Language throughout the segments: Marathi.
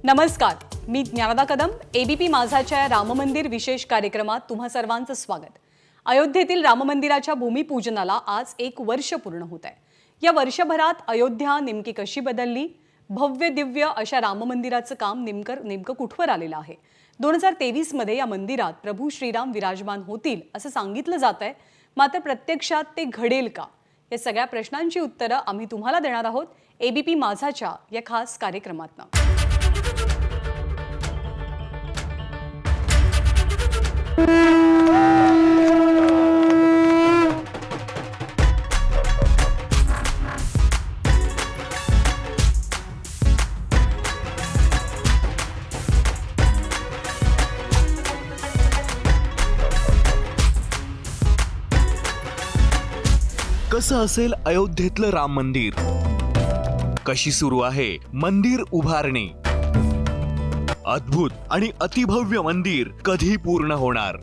नमस्कार, मी ज्ञानदा कदम. एबीपी माझाच्या राम मंदिर विशेष कार्यक्रमात तुम्हा सर्वांचं स्वागत. अयोध्येतील राम मंदिराच्या भूमिपूजनाला आज 1 वर्ष पूर्ण होत आहे. या वर्षभरात अयोध्या नेमकी कशी बदलली, भव्य दिव्य अशा राम मंदिराचं काम नेमकं कुठवर आलेलं आहे. 2023 मध्ये या मंदिरात प्रभू श्रीराम विराजमान होतील असं सांगितलं जात आहे. मात्र प्रत्यक्षात ते घडेल का, या सगळ्या प्रश्नांची उत्तरं आम्ही तुम्हाला देणार आहोत एबीपी माझाच्या या खास कार्यक्रमातनं. कसं असेल अयोध्येतलं राम मंदिर, कशी सुरू आहे मंदिर उभारणी, अद्भुत आणि अतिभव्य मंदिर कधी पूर्ण होणार.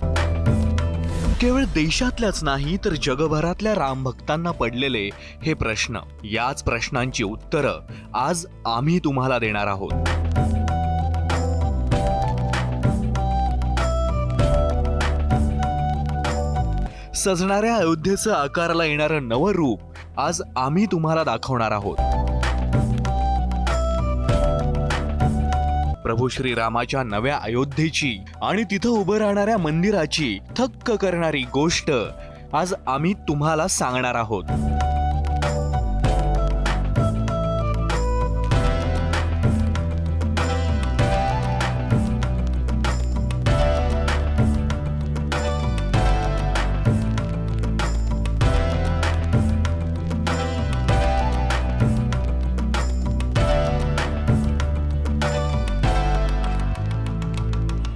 केवळ देशातल्याच नाही तर जगभरातल्या राम भक्तांना पडलेले हे प्रश्न, याच प्रश्नांची उत्तरं आज आम्ही तुम्हाला देणार आहोत. सजणाऱ्या अयोध्येचं आकाराला येणारं नवं रूप आज आम्ही तुम्हाला दाखवणार आहोत. प्रभू श्रीरामाच्या नव्या अयोध्येची आणि तिथं उभं राहणाऱ्या मंदिराची थक्क करणारी गोष्ट आज आम्ही तुम्हाला सांगणार आहोत.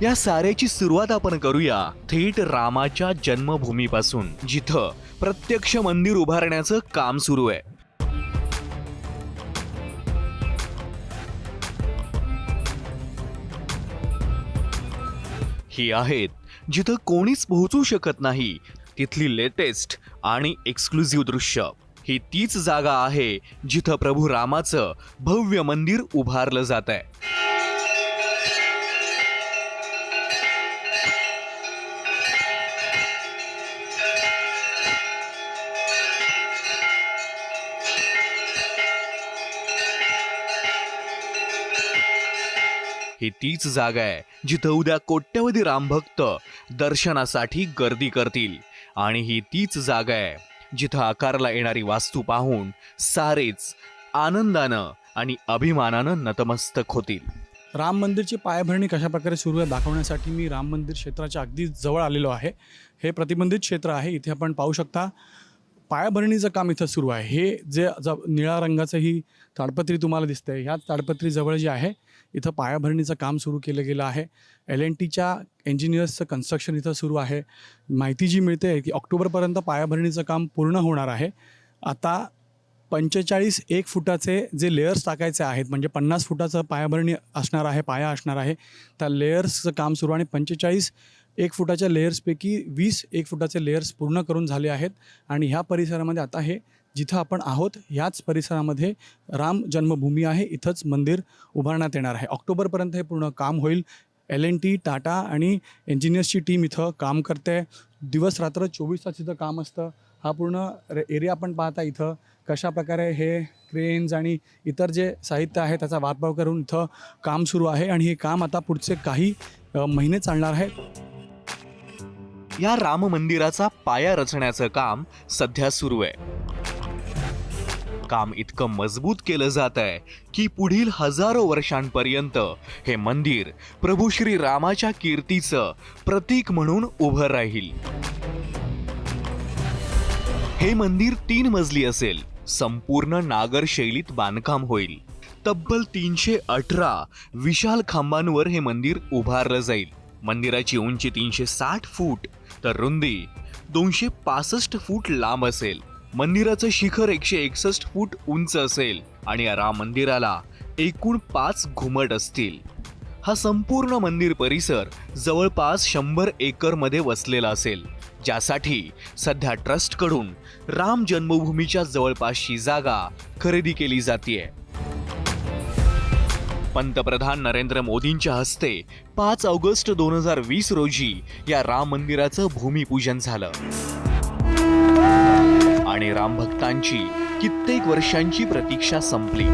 या साऱ्याची सुरुवात आपण करूया थेट रामाच्या जन्मभूमीपासून, जिथं प्रत्यक्ष मंदिर उभारण्याचं काम सुरू आहे. ही आहेत जिथं कोणीच पोहोचू शकत नाही तिथली लेटेस्ट आणि एक्सक्लुझिव्ह दृश्य. ही तीच जागा आहे जिथं प्रभू रामाचं भव्य मंदिर उभारलं जात आहे. ही तीच जागा आहे जिथं उद्या कोट्यवधी रामभक्त दर्शनासाठी गर्दी करतील. आणि ही तीच जागा आहे जिथं आकारला येणारी वास्तू पाहून सारेच आनंदानं आणि अभिमानानं नतमस्तक होतील. राम मंदिरची पायाभरणी कशा प्रकारे सुरू आहे दाखवण्यासाठी मी राम मंदिर क्षेत्राच्या अगदी जवळ आलेलो आहे. हे प्रतिबंधित क्षेत्र आहे. इथे आपण पाहू शकता पायाभरणीचं काम इथं सुरू आहे. हे जे निळ्या रंगाचं ही ताडपत्री तुम्हाला दिसते, ह्या ताडपत्रीजवळ जे आहे इथं पायाभरणीचं काम सुरू केलं गेलं आहे. LNTच्या इंजिनियर्सचं कन्स्ट्रक्शन इथं सुरू आहे. माहिती जी मिळते की ऑक्टोबरपर्यंत पायाभरणीचं काम पूर्ण होणार आहे. आता 45 1 फुटाचे जे लेयर्स टाकायचे आहेत, म्हणजे 50 फुटाचं पायाभरणी असणार आहे, पाया असणार आहे. त्या लेयर्सचं काम सुरू आणि 45 1 फुटाच्या लेयर्सपैकी 20 1 फुटाचे लेयर्स पूर्ण करून झाले आहेत. आणि ह्या परिसरामध्ये आता हे जिथं आपण आहोत ह्याच परिसरामध्ये राम जन्मभूमी आहे. इथंच मंदिर उभारण्यात येणार आहे. ऑक्टोबरपर्यंत हे पूर्ण काम होईल. LNT, टाटा आणि इंजिनियर्सची टीम इथं काम करते. दिवस रात्र 24 तास इथं काम असतं. हा पूर्ण एरिया आपण पाहता इथं कशा प्रकारे हे क्रेन्स आणि इतर जे साहित्य आहे त्याचा वापर करून इथं काम सुरू आहे. आणि हे काम आता पुढचे काही महिने चालणार आहे. या राम मंदिराचा पाया रचण्याचं काम सध्या सुरू आहे. काम इतकं मजबूत केलं जात आहे की पुढील हजारो वर्षांपर्यंत हे मंदिर प्रभू श्री रामाच्या कीर्तीचं प्रतीक म्हणून उभं राहील. हे मंदिर 3 मजली असेल. संपूर्ण नागर शैलीत बांधकाम होईल. तब्बल 318 विशाल खांबांवर हे मंदिर उभारलं जाईल. मंदिराची उंची 360 फूट तर रुंदी 265 फूट लांब असेल. मंदिराचं शिखर 161 फूट उंच असेल आणि या राम मंदिराला एकूण 5 घुमट असतील. हा संपूर्ण मंदिर परिसर जवळपास 100 एकरमध्ये वसलेला असेल, ज्यासाठी सध्या ट्रस्टकडून राम जन्मभूमीच्या जवळपासची जागा खरेदी केली जाते. पंतप्रधान नरेंद्र मोदींच्या हस्ते 5 ऑगस्ट 2020 रोजी या राम मंदिराचं भूमिपूजन झालं आणि राम भक्तांची कित्येक वर्षांची प्रतीक्षा संपली.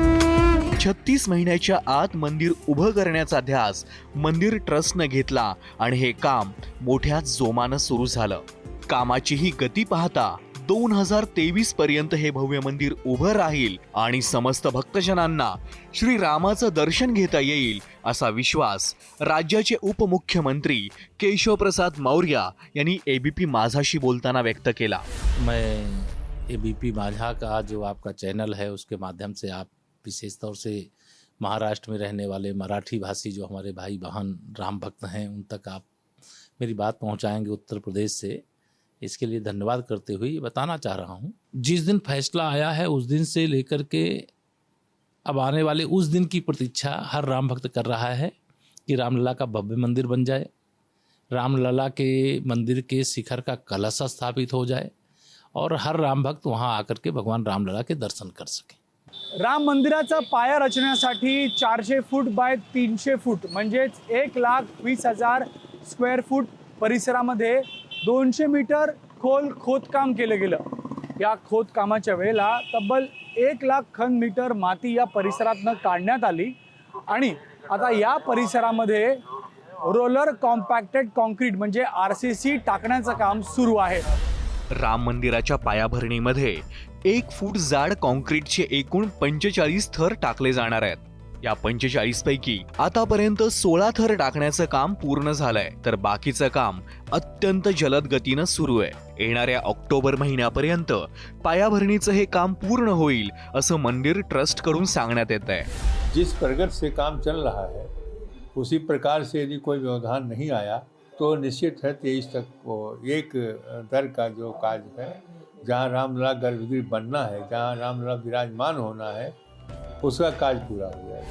36 महिन्याच्या आत मंदिर उभं करण्याचा ध्यास मंदिर ट्रस्टनं घेतला आणि हे काम मोठ्या जोमानं सुरू झालं. कामाची ही गती पाहता 2023 पर्यंत हे भव्य मंदिर उभं राहील आणि समस्त भक्तजनांना श्री रामाचं दर्शन घेता येईल असा विश्वास राज्याचे उपमुख्यमंत्री केशवप्रसाद मौर्य यांनी एबीपी माझाशी बोलताना व्यक्त केला. मैं एबीपी माझा का जो आपका चैनल है उसके माध्यम से आप विशेष तौर से महाराष्ट्र में रहने वाले मराठी भाषी जो हमारे भाई बहन राम भक्त हैं उन तक आप मेरी बात पहुंचाएंगे उत्तर प्रदेश से, इसके लिए धन्यवाद करते हुए ये बताना चाह रहा हूँ, जिस दिन फैसला आया है उस दिन से लेकर के अब आने वाले उस दिन की प्रतीक्षा हर राम भक्त कर रहा है कि रामलला का भव्य मंदिर बन जाए, रामलला के मंदिर के शिखर का कलश स्थापित हो जाए और हर राम भक्त वहाँ आकर के भगवान रामलला के दर्शन कर सके. राम मंदिराचा पाया रचण्यासाठी 400 फूट बाय 300 फूट म्हणजेच 1,20,000 स्क्वेअर फूट परिसरामध्ये 200 मीटर खोल खोदकाम केलं गेलं. या खोदकामाच्या वेळेला तब्बल 1 लाख घन मीटर माती या परिसरातनं काढण्यात आली आणि आता या परिसरामध्ये रोलर कॉम्पॅक्टेड कॉन्क्रीट म्हणजे RCC टाकण्याचं काम सुरू आहे. राम मंदिराच्या पायाभरणीमध्ये 1 फूट जाड कॉन्क्रीटचे एकूण 45 थर टाकले जाणार आहेत. या 45 पैकी आतापर्यंत 16 थर टाकण्याचं काम पूर्ण झालंय तर बाकीचं काम अत्यंत जलद गतीनं सुरू आहे. येणाऱ्या ऑक्टोबर महिन्यापर्यंत पायाभरणीचं हे काम पूर्ण होईल असं मंदिर ट्रस्ट कडून सांगण्यात येत आहे. जिस प्रगति से काम चल रहा है उसी प्रकार से यदि कोई व्यवधान नहीं आया तो निश्चित है 23 तक वो एक दर का जो कार्य है, जहाँ रामलला गर्भगृह बनना है, जहाँ रामलला विराजमान होना है, उसका कार्य पूरा हो जाएगा.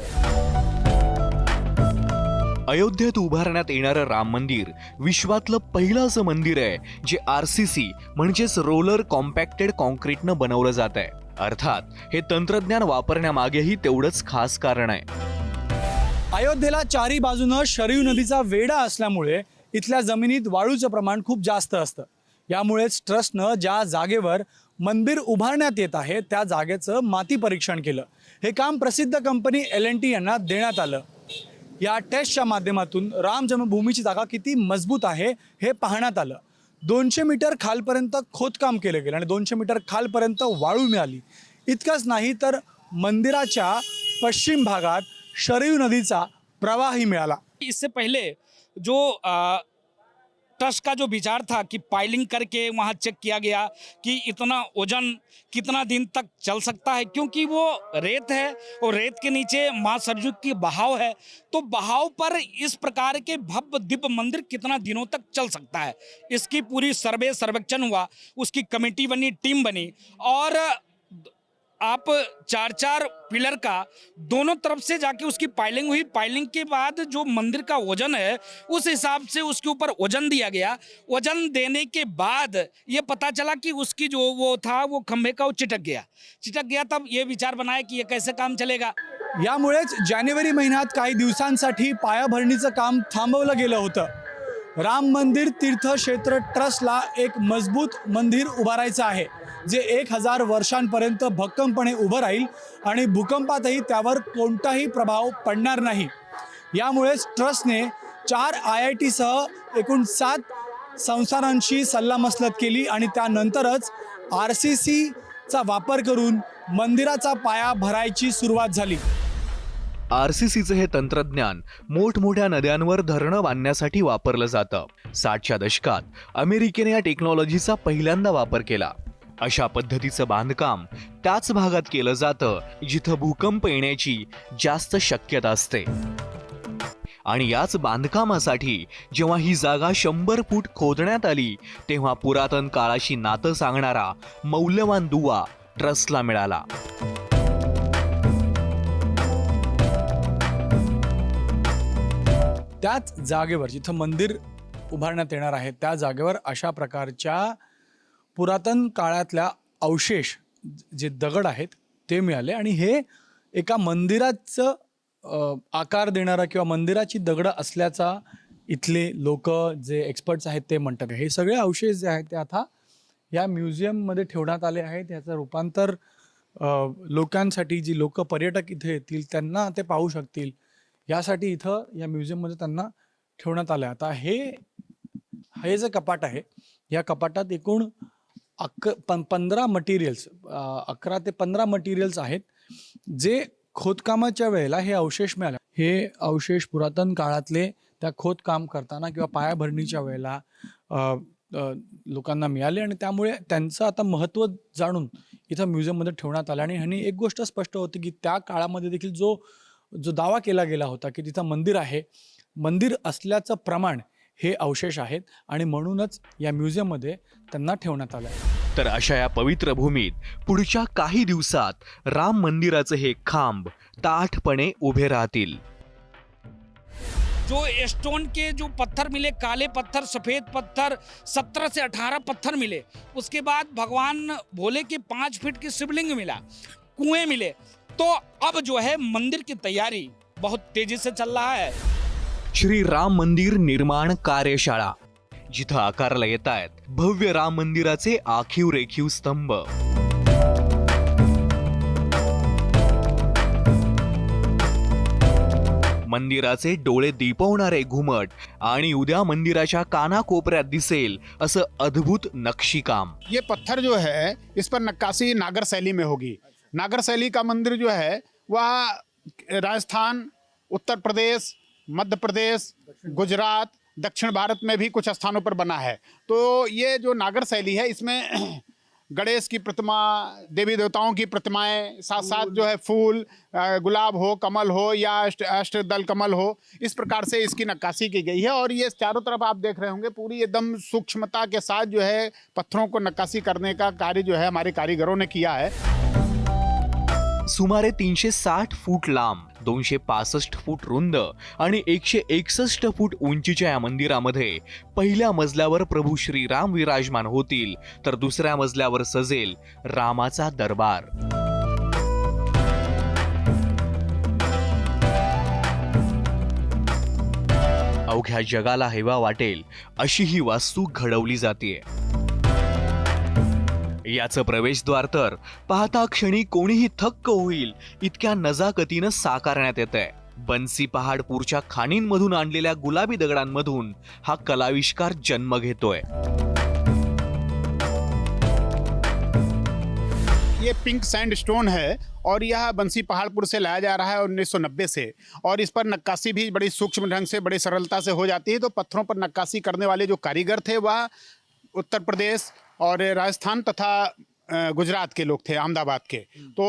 अयोध्येत उभारण्यात येणारं राम मंदिर विश्वातलं पहिलं असं मंदिर आहे जे RCC म्हणजेच रोलर कॉम्पॅक्टेड कॉन्क्रीटनं बनवलं जात आहे. अर्थात हे तंत्रज्ञान वापरण्यामागेही तेवढंच खास कारण आहे. अयोध्येला चारी बाजूनं शरयू नदीचा वेढा असल्यामुळे इथल्या जमिनीत वाळूचं प्रमाण खूप जास्त असतं. यामुळेच ट्रस्टनं ज्या जागेवर मंदिर उभारण्यात येत आहे त्या जागेचं माती परीक्षण केलं. हे काम प्रसिद्ध कंपनी L&T यांना देण्यात आलं. या टेस्टच्या माध्यमातून राम जन्मभूमीची जागा किती मजबूत आहे हे पाहण्यात आलं. 200 मीटर खालपर्यंत खोदकाम केलं गेलं आणि 200 मीटर खालपर्यंत वाळू मिळाली. इतकंच नाही तर मंदिराच्या पश्चिम भागात शरयू नदीचा प्रवाहही मिळाला. इससे पहले जो ट्रस्ट का जो विचार था कि पाइलिंग करके वहाँ चेक किया गया कि इतना वजन कितना दिन तक चल सकता है, क्योंकि वो रेत है और रेत के नीचे माँ सरयू की बहाव है, तो बहाव पर इस प्रकार के भव्य दिव्य मंदिर कितना दिनों तक चल सकता है. इसकी पूरी सर्वेक्षण हुआ, उसकी कमेटी बनी, टीम बनी और आप 4-4 पिलर का दोनों तरफ से जाके उसकी पाइलिंग हुई. पाइलिंग के बाद जो मंदिर का वजन है उस हिसाब से उसके ऊपर वजन दिया गया. वजन देने के बाद ये पता चला कि उसकी जो वो था वो खंभे का वो चिटक गया. तब ये विचार बनाया कि ये कैसे काम चलेगा. यामुळेच जानेवारी महिन्यात काही दिवसांसाठी पायाभरणीचं काम थांबवलं गेलं होतं. राम मंदिर तीर्थक्षेत्र ट्रस्टला एक मजबूत मंदिर उभारायचं आहे जे 1000 वर्षांपर्यंत भक्कमपणे उभं राहील आणि भूकंपातही त्यावर कोणताही प्रभाव पडणार नाही. यामुळेच ट्रस्टने 4 IIT सह एकूण 7 संस्थानांशी सल्लामसलत केली आणि त्यानंतरच RCCचा वापर करून मंदिराचा पाया भरायची सुरुवात झाली. RCCचं हे तंत्रज्ञान मोठमोठ्या नद्यांवर धरणं बांधण्यासाठी वापरलं जातं. 60च्या दशकात अमेरिकेने या टेक्नॉलॉजीचा पहिल्यांदा वापर केला. अशा पद्धतीचं बांधकाम त्याच भागात केलं जातं जिथं भूकंप येण्याची जास्त शक्यता असते. आणि याच बांधकामासाठी जेव्हा ही जागा 100 फूट खोदण्यात आली तेव्हा पुरातन काळाशी नातं सांगणारा मौल्यवान दुवा ट्रस्टला मिळाला. त्याच जागेवर जिथं मंदिर उभारण्यात येणार आहे त्या जागेवर अशा प्रकारच्या पुरातन काळातल्या अवशेष जे दगड आहेत ते मिळाले आणि हे एका मंदिराचं आकार देणारा किंवा मंदिराची दगडं असल्याचा इथले लोक जे एक्सपर्ट्स आहेत ते म्हणतात. हे सगळे अवशेष जे आहेत ते आता या म्युझियममध्ये ठेवण्यात आले आहेत. याचं रूपांतर लोकांसाठी, जी लोक पर्यटक इथे येतील त्यांना ते पाहू शकतील यासाठी इथं या म्युझियममध्ये त्यांना ठेवण्यात आलं. आता हे जे कपाट आहे, या कपाटात एकूण 15 मटेरियल्स, 11 ते 15 मटेरियल्स आहेत जे खोदकामाच्या वेळेला हे अवशेष मिळाले. हे अवशेष पुरातन काळातले त्या खोदकाम करताना किंवा पायाभरणीच्या वेळेला लोकांना मिळाले आणि त्यामुळे त्यांचं आता महत्त्व जाणून इथं म्युझियममध्ये ठेवण्यात आलं. आणि एक गोष्ट स्पष्ट होती की त्या काळामध्ये देखील जो दावा केला गेला होता की तिथं मंदिर आहे, मंदिर असल्याचं प्रमाण हे अवशेष आहेत आणि म्हणूनच या म्युझियममध्ये त्यांना ठेवण्यात आलं आहे. तर अशा या पवित्र भूमीत पुढच्या काही दिवसात राम मंदिराचे हे खांब ताठपणे उभे राहतील. जो स्टोन के जो पत्थर मिले, काले पत्थर, सफ़ेद पत्थर, 17 से 18 पत्थर मिले. उसके बाद भगवान भोले के 5 फीट की शिवलिंग मिला, कुएं मिले. तो अब जो है मंदिर की तैयारी बहुत तेजी से चल रहा है. श्री राम मंदिर निर्माण कार्यशाळा, जिथं आकारला येत आहेत भव्य राम मंदिराचे आखीव रेखीव स्तंभ. मंदिराचे डोळे दिपवणारे घुमट आणि उद्या मंदिराच्या कानाकोपऱ्यात दिसेल असं अद्भुत नक्षीकाम. ये पत्थर जो है इस पर नक्काशी नागर शैली में होगी. नागर शैली का मंदिर जो है वह राजस्थान, उत्तर प्रदेश, मध्य प्रदेश, गुजरात, दक्षिण भारत में भी कुछ स्थानों पर बना है. तो ये जो नागर शैली है इसमें गणेश की प्रतिमा, देवी देवताओं की प्रतिमाएं, साथ साथ जो है फूल, गुलाब हो, कमल हो या अष्टदल कमल हो, इस प्रकार से इसकी नक्काशी की गई है. और ये चारों तरफ आप देख रहे होंगे पूरी एकदम सूक्ष्मता के साथ जो है पत्थरों को नक्काशी करने का कार्य जो है हमारे कारीगरों ने किया है. सुमारे 360 फूट लांब, 265 फूट रुंद आणि 161 फूट उंचीच्या या मंदिरामध्ये पहिल्या मजल्यावर प्रभू श्रीराम विराजमान होतील, तर दुसऱ्या मजल्यावर सजेल रामाचा दरबार. अवघ्या जगाला हेवा वाटेल अशी ही वास्तू घडवली जातीये. याचं प्रवेशद्वार तर पाहता क्षणी कोणीही थक्क होईल इतक्या नजाकतीनं साकारण्यात येतंय. बन्सी पहाडपूरच्या खाणींमधून आणलेल्या गुलाबी दगडांमधून हा कलाविष्कार जन्म घेतोय. ये पिंक सैंडस्टोन है और यह बंसी पहाड़पुर से लाया जा रहा है 1990 से. और इस पर नक्काशी भी बड़ी सूक्ष्म ढंग से, बड़ी सरलता से हो जाती है. तो पत्थरों पर नक्काशी करने वाले जो कारीगर थे वह उत्तर प्रदेश और राजस्थान तथा गुजरात के लोग थे, अहमदाबाद के. तो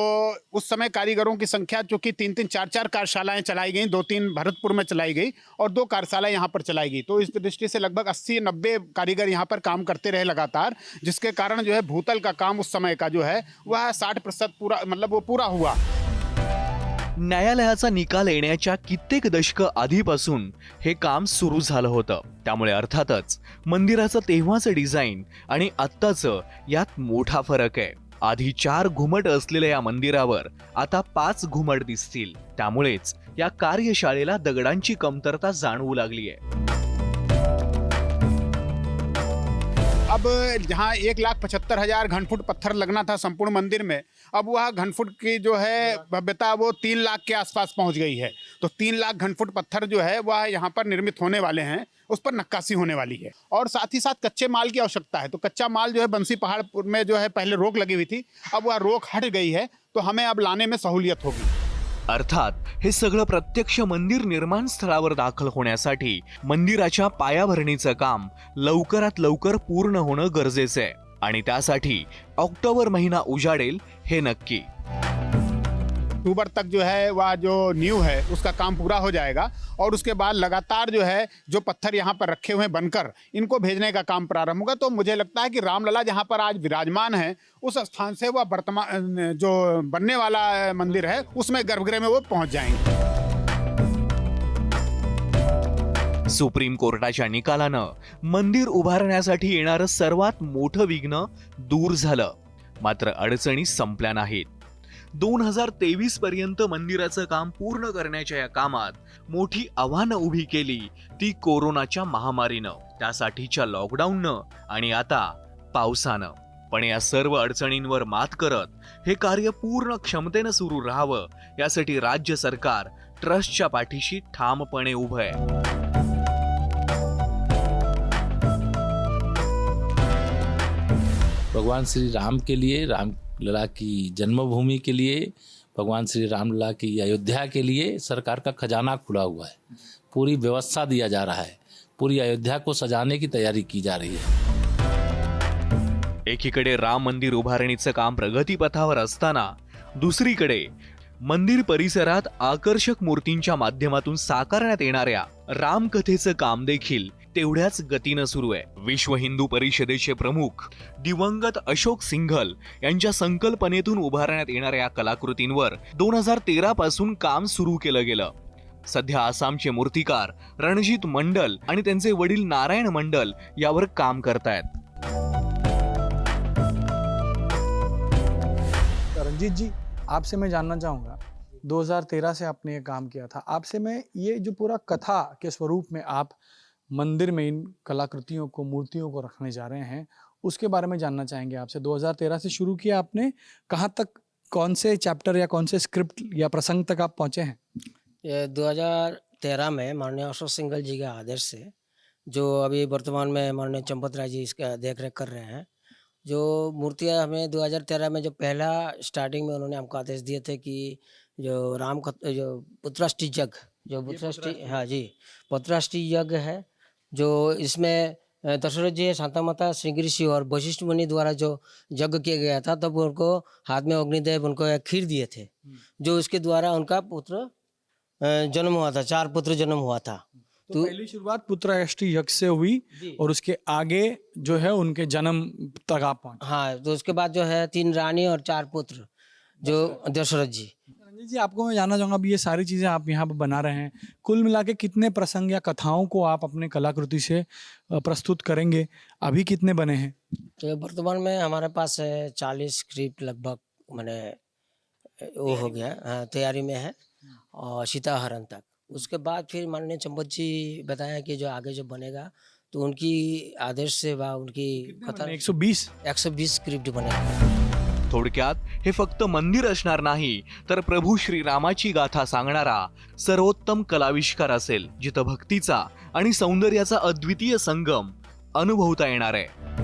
उस समय कारीगरों की संख्या चूँकि 3-3, 4-4 कार्यशालाएं चलाई गई, 2-3 भरतपुर में चलाई गई और 2 कार्यशालाएं यहाँ पर चलाई गई. तो इस दृष्टि से लगभग 80-90 कारीगर यहाँ पर काम करते रहे लगातार, जिसके कारण जो है भूतल का काम उस समय का जो है वह 60% पूरा, मतलब वो पूरा हुआ. न्यायालयाचा निकाल येण्याच्या कित्येक दशकं आधीपासून हे काम सुरू झालं होतं. त्यामुळे अर्थातच मंदिराचं तेव्हाचं डिझाईन आणि आत्ताचं यात मोठा फरक आहे. आधी 4 घुमट असलेल्या या मंदिरावर आता 5 घुमट दिसतील. त्यामुळेच या कार्यशाळेला दगडांची कमतरता जाणवू लागली आहे. अब जहाँ 1,75,000 घनफुट पत्थर लगना था संपूर्ण मंदिर में, अब वह घनफुट की जो है भव्यता वो 3 लाख के आसपास पहुंच गई है. तो 3 लाख घनफुट पत्थर जो है वह यहाँ पर निर्मित होने वाले हैं, उस पर नक्काशी होने वाली है. और साथ ही साथ कच्चे माल की आवश्यकता है. तो कच्चा माल जो है बंसी पहाड़पुर में जो है पहले रोक लगी हुई थी, अब वह रोक हट गई है, तो हमें अब लाने में सहूलियत होगी. अर्थात हे सगळं प्रत्यक्ष मंदिर निर्माण स्थळावर दाखल होण्यासाठी मंदिराच्या पायाभरणीचं काम लवकरात लवकर पूर्ण होणं गरजेचं आहे. आणि त्यासाठी ऑक्टोबर महिना उजाडेल हे नक्की. अक्टूबर तक जो है वह जो न्यू है उसका काम पूरा हो जाएगा और उसके बाद लगातार जो है जो पत्थर यहाँ पर रखे हुए हैं बनकर, इनको भेजने का काम प्रारंभ होगा. तो मुझे लगता है कि रामलला जहाँ पर आज विराजमान है उस स्थान से वह वर्तमान जो बनने वाला मंदिर है उसमें गर्भगृह में वो पहुँच जाएंगे. सुप्रीम कोर्टाच्या निकालानं मंदिर उभारण्यासाठी येणारं सर्वात मोठं विघ्न दूर झालं. मात्र अडचणी संपल्या नाहीत. 2023 पर्यंत मंदिराचं काम पूर्ण करण्याच्या या कामात मोठी आव्हानं उभी केली ती कोरोनाच्या महामारीनं, त्यासाठीच्या लॉकडाऊननं आणि आता पावसानं. पण या सर्व अडचणींवर मात करत हे कार्य पूर्ण क्षमतेनं सुरू राहावं यासाठी राज्य सरकार ट्रस्टच्या पाठीशी ठामपणे उभं आहे. भगवान श्री राम के लिए, रामलला की जन्मभूमि के लिए, भगवान श्री रामलला की अयोध्या के लिए सरकार का खजाना खुला हुआ है. पूरी व्यवस्था दिया जा रहा है. पूरी अयोध्या को सजाने की तैयारी की जा रही है. एकीकडे राम मंदिर उभारणीचं काम प्रगतीपथावर असताना दुसरीकडे मंदिर परिसरात आकर्षक मूर्तींच्या माध्यमातून साकारण्यात येणाऱ्या रामकथेचं काम देखील तेवढ्याच गतीनं सुरू आहे. विश्व हिंदू परिषदेचे प्रमुख दिवंगत अशोक सिंघल यांच्या संकल्पनेतून उभारण्यात येणाऱ्या कलाकृतींवर 2013 पासून काम सुरू केलं गेलं. सध्या आसामचे मूर्तिकार रणजित मंडल आणि त्यांचे वडील नारायण मंडल यावर काम करतायत. रंजीत जी, आपसे मैं जानना चाहूँगा, 2013 से आपने ये काम किया था, आपसे मैं ये जो पूरा कथा के स्वरूप में आप मंदिर में इन कलाकृतियों को, मूर्तियों को रखने जा रहे हैं, उसके बारे में जानना चाहेंगे आपसे. 2013 से शुरू किया आपने, कहाँ तक, कौन से चैप्टर या कौन से स्क्रिप्ट या प्रसंग तक आप पहुँचे हैं? ये 2013 में माननीय अशोक सिंघल जी के आदेश से, जो अभी वर्तमान में माननीय चंपत राय जी इसका देख रेख कर रहे हैं, जो मूर्तियाँ हमें 2013 में जो पहला स्टार्टिंग में उन्होंने हमको आदेश दिए थे कि जो जो पुत्राष्टि यज्ञ, जो पुत्राष्टि, हाँ जी, पुत्राष्टि यज्ञ है, जो इसमें दशरथ जी, शांता माता, श्रृंगी ऋषि और वशिष्ठ मुनि द्वारा जो यज्ञ किया गया था, तब उनको हाथ में अग्निदेव उनको एक खीर दिए थे, जो उसके द्वारा उनका पुत्र जन्म हुआ था, 4 पुत्र जन्म हुआ था. तो पहली शुरुआत पुत्राष्टि यज्ञ से हुई और उसके आगे जो है उनके जन्म तक आप पहुंचे. हाँ, तो उसके बाद जो है 3 रानी और 4 पुत्र, जो दशरथ जी. रंजीत जी, आपको मैं जानना चाहूँगा, अभी ये सारी चीज़ें आप यहाँ पर बना रहे हैं, कुल मिला के कितने प्रसंग या कथाओं को आप अपने कलाकृति से प्रस्तुत करेंगे? अभी कितने बने हैं? तो वर्तमान में हमारे पास 40 स्क्रिप्ट लगभग मैंने वो हो गया, तैयारी में है, और सीताहरण तक. उसके बाद फिर माननीय चंपत जी बताया कि जो आगे जो बनेगा तो उनकी आदेश से वा उनकी कथा 120 स्क्रिप्ट बनेगा. थोडक्यात हे फक्त मंदिर असणार नाही तर प्रभू श्रीरामाची गाथा सांगणारा सर्वोत्तम कलाविष्कार असेल, जिथं भक्तीचा आणि सौंदर्याचा अद्वितीय संगम अनुभवता येणार आहे.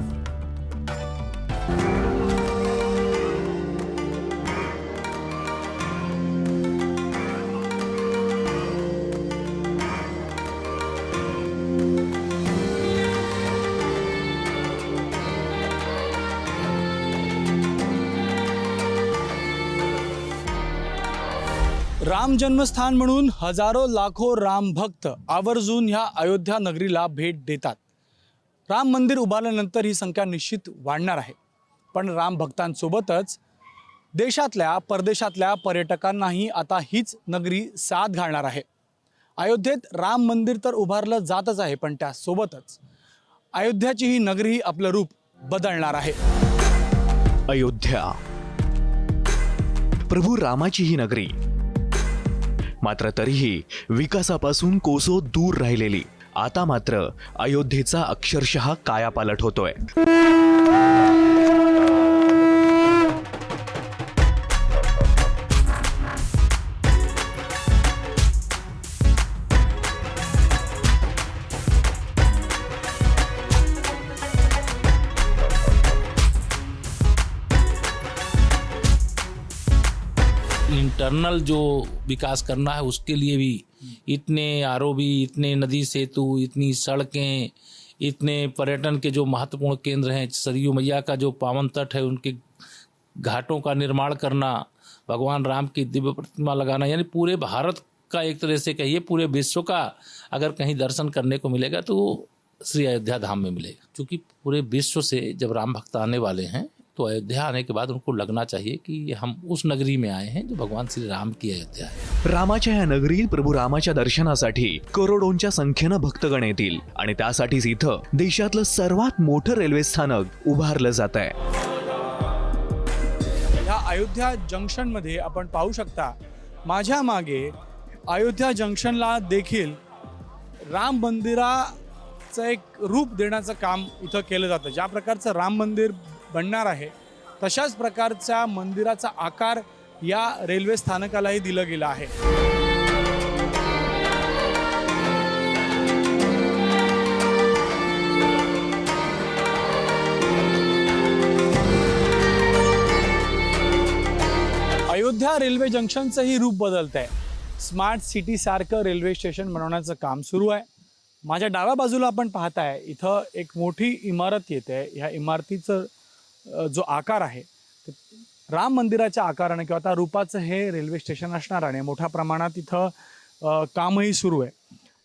राम जन्मस्थान म्हणून हजारो लाखो राम भक्त आवर्जून ह्या अयोध्या नगरीला भेट देतात. राम मंदिर उभारल्यानंतर ही संख्या निश्चित वाढणार आहे. पण राम भक्तांसोबतच देशातल्या परदेशातल्या पर्यटकांनाही आता हीच नगरी साथ घालणार आहे. अयोध्येत राम मंदिर तर उभारलं जातच आहे, पण त्यासोबतच अयोध्याची ही नगरी आपलं रूप बदलणार आहे. अयोध्या, प्रभू रामाची ही नगरी, मात्र तरीही विकासापासून कोसो दूर राहिलेली. आता मात्र अयोध्येचा अक्षरशः कायापालट होतोय. इंटरनल जो विकास करना है उसके लिए भी इतने आरओबी, इतने नदी सेतु, इतनी सड़कें, इतने पर्यटन के जो महत्वपूर्ण केंद्र हैं, सरयू मैया का जो पावन तट है, उनके घाटों का निर्माण करना, भगवान राम की दिव्य प्रतिमा लगाना, यानी पूरे भारत का, एक तरह से कहिए पूरे विश्व का अगर कहीं दर्शन करने को मिलेगा तो श्री अयोध्या धाम में मिलेगा. क्योंकि पूरे विश्व से जब राम भक्त आने वाले हैं तो अयोध्या आने के बाद उनको लगना चाहिए कि हम उस नगरी में आए हैं जो भगवान श्री राम की अयोध्या है. रामाच्या या नगरीत प्रभू रामाच्या दर्शनासाठी करोडोंच्या संख्येनं भक्तगण येतील आणि त्यासाठीच इथं देशातलं सर्वात मोठं रेल्वे स्थानक उभारलं जात आहे. या अयोध्या जंक्शनमध्ये आपण पाहू शकता, माझ्या मागे अयोध्या जंक्शनला देखील राम मंदिराचं एक रूप देण्याचं काम इथं केलं जातं. ज्या प्रकारचं राम मंदिर बनणार आहे तशाच प्रकारच्या मंदिराचा आकार या रेल्वे स्थानकालाही दिलं गेलं आहे. अयोध्या रेल्वे जंक्शनचंही रूप बदलत आहे. स्मार्ट सिटी सारखं रेल्वे स्टेशन बनवण्याचं काम सुरू आहे. माझ्या डाव्या बाजूला आपण पाहताय इथं एक मोठी इमारत येते. ह्या इमारतीचं जो आकार आहे ते राम मंदिराच्या आकाराने किंवा त्या रूपाचं हे रेल्वे स्टेशन असणार आणि मोठ्या प्रमाणात इथं कामही सुरू आहे.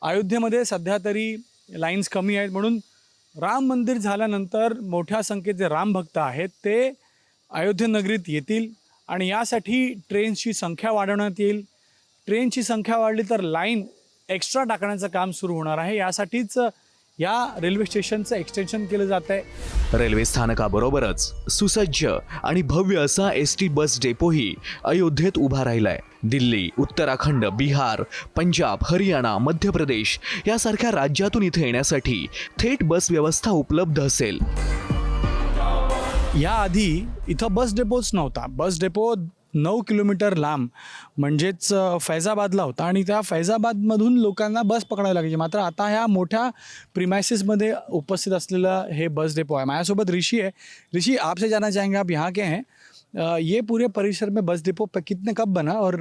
अयोध्येमध्ये सध्या तरी लाईन्स कमी आहेत, म्हणून राम मंदिर झाल्यानंतर मोठ्या संख्येचे राम भक्त आहेत ते अयोध्ये नगरीत येतील आणि यासाठी ट्रेन्सची संख्या वाढवण्यात येईल. ट्रेनची संख्या वाढली तर लाईन एक्स्ट्रा टाकण्याचं काम सुरू होणार आहे. यासाठीच या रेल्वे स्टेशनचं एक्सटेन्शन केलं जात आहे. रेल्वे स्थानकाबरोबरच सुसज्ज आणि भव्य असा एसटी बस डेपोही अयोध्येत उभा राहिलाय. दिल्ली, उत्तराखंड, बिहार, पंजाब, हरियाणा, मध्य प्रदेश यासारख्या राज्यातून इथे येण्यासाठी थेट बस व्यवस्था उपलब्ध असेल. याआधी इथं बस डेपोच नव्हता. बस डेपो 9 किलोमीटर लांब म्हणजेच फैजाबादला होता आणि त्या फैजाबादमधून लोकांना बस पकडावी लागायची. मात्र आता ह्या मोठ्या प्रिमाइसेसमध्ये उपस्थित असलेलं हे बस डेपो आहे. माझ्यासोबत ऋषी है. ऋषि, आपसे जानना चाहेंगे, आप यहाँ के हैं, ये पूरे परिसर में बस डिपो कितने कब बना और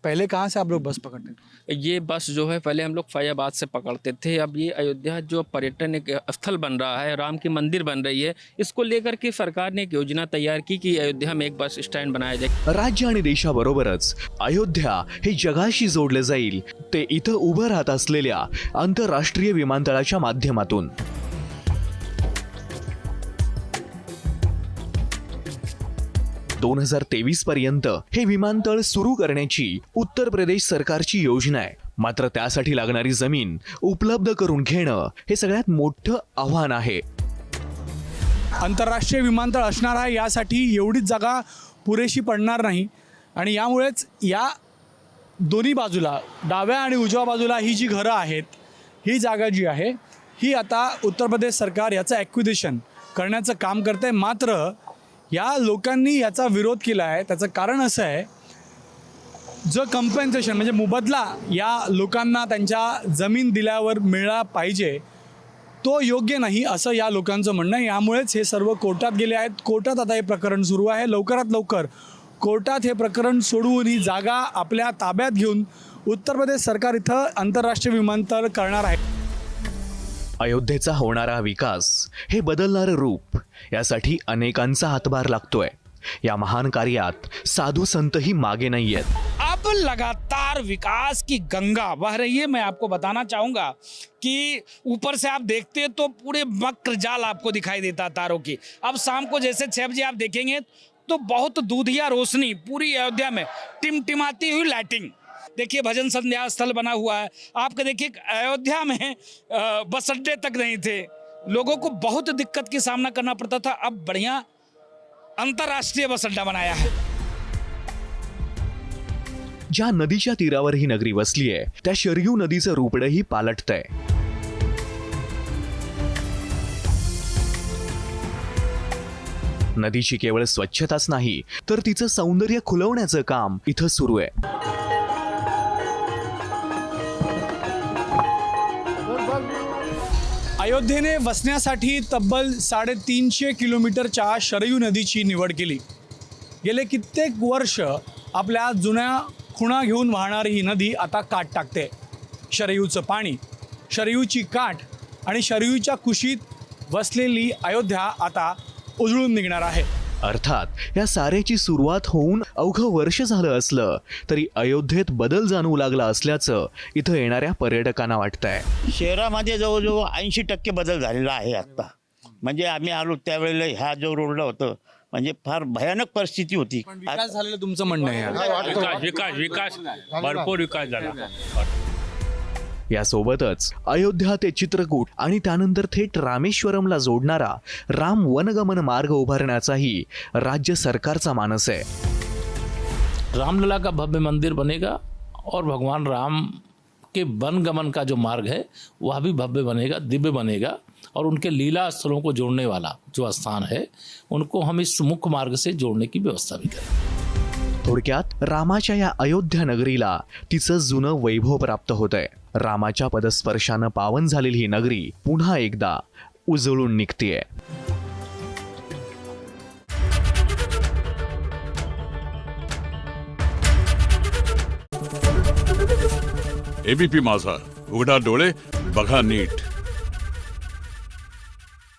पहले कहाँ से आप लोग बस पकड़ते थे? ये बस जो है पहले हम लोग फैजाबाद से पकड़ते थे. अब ये अयोध्या जो पर्यटन एक स्थल बन रहा है, राम की मंदिर बन रही है, इसको लेकर के सरकार ने एक योजना तैयार की कि अयोध्या में एक बस स्टैंड बनाया जाए. राज्य आणि देशाबरोबरच अयोध्या हे जगाशी जोडले जाईल ते इथं उभं राहत असलेल्या आंतरराष्ट्रीय विमानतळाच्या माध्यमातून. 2023 पर्यंत हे विमानतळ सुरू करण्याची उत्तर प्रदेश सरकारची योजना आहे. मात्र त्यासाठी लागणारी जमीन उपलब्ध करून घेणं हे सगळ्यात मोठं आव्हान आहे. आंतरराष्ट्रीय विमानतळ असणार आहे, यासाठी एवढीच जागा पुरेशी पडणार नाही आणि यामुळेच या दोन्ही बाजूला, डाव्या आणि उजव्या बाजूला ही जी घरं आहेत, ही जागा जी आहे ही आता उत्तर प्रदेश सरकार याचं ॲक्विजिशन करण्याचं काम करते आहे. मात्र या लोकांनी याचा विरोध केला आहे. त्याचं कारण असं आहे, जो कंपेन्सेशन म्हणजे मोबदला या लोकांना त्यांच्या जमीन दिल्यावर मिळाला पाहिजे तो योग्य नाही असं या लोकांचं म्हणणं आहे. यामुळेच हे सर्व कोर्टात गेले आहेत. कोर्टात आता हे प्रकरण सुरू आहे. लवकरात लवकर कोर्टात हे प्रकरण सोडवून ही जागा आपल्या ताब्यात घेऊन उत्तर प्रदेश सरकार इथं आंतरराष्ट्रीय विमानतळ करणार आहे. अयोध्येचा होणारा विकास, हे बदलणारं रूप, यासाठी अनेकांचा हातभार लागतोय. या महान कार्यात साधू संतही मागे नहीं आहेत. अब लगातार विकास की गंगा बह रही है. मैं आपको बताना चाहूँगा कि ऊपर से आप देखते तो पूरे मकर जाल आपको दिखाई देता तारों की. अब शाम को जैसे 6 बजे आप देखेंगे तो बहुत दूधिया रोशनी पूरी अयोध्या में टिमटिमाती हुई लाइटिंग. देखिए भजन संध्या स्थल बना हुआ है. आपके देखिए अयोध्या में बस अड्डे तक नहीं थे, लोगों को बहुत दिक्कत की सामना करना पड़ता था. अब बढ़िया अंतरराष्ट्रीय बस अड्डा बनाया है. ज्या नदीच्या तीरावर ही नगरी वसली आहे त्या शरयू नदीचं रूपडही पालटतंय. नदीची केवळ स्वच्छताच नाही तर तिचं सौंदर्य खुलवण्याचं काम इथं सुरू आहे. अयोध्येने वसण्यासाठी तब्बल 350 किलोमीटरच्या शरयू नदीची निवड केली. गेले कित्येक वर्ष आपल्या जुन्या खुणा घेऊन वाहणारी ही नदी आता काठ टाकते. शरयूचं पाणी, शरयूची काठ आणि शरयूच्या कुशीत वसलेली अयोध्या आता उजळून निघणार आहे. अर्थात या साऱ्याची सुरुवात होऊन अवघं वर्ष झालं असलं तरी अयोध्येत बदल जाणवू लागला असल्याचं इथं येणाऱ्या पर्यटकांना वाटतंय. शहरामध्ये जवळजवळ 80% बदल झालेला आहे आत्ता. म्हणजे आम्ही आलो त्यावेळेला ह्या जो रोडला होतं म्हणजे फार भयानक परिस्थिती होती. विकास झालेलं तुमचं म्हणणं आहे? विकास भरपूर विकास झाला. यासोबतच अयोध्या ते चित्रकूट आणि त्यानंतर थेट रामेश्वरमला जोडणारा राम वनगमन मार्ग उभारण्याचाही राज्य सरकारचा मानस आहे. रामलला का भव्य मंदिर बनेगा और भगवान राम के वन गमन का जो मार्ग है वह भी भव्य बनेगा, दिव्य बनेगा, और उनके लीला स्थलों को जोड़ने वाला जो स्थान है उनको हम इस मुख्य मार्ग से जोड़ने की व्यवस्था भी करें। थोडक्यात रामाच्या या अयोध्या नगरीला तिचं जुनं वैभव प्राप्त होतंय. रामाच्या पदस्पर्शानं पावन झालेली ही नगरी पुन्हा एकदा उजळून निघतेय. एबीपी माझा, उघडा डोळे बघा नीट.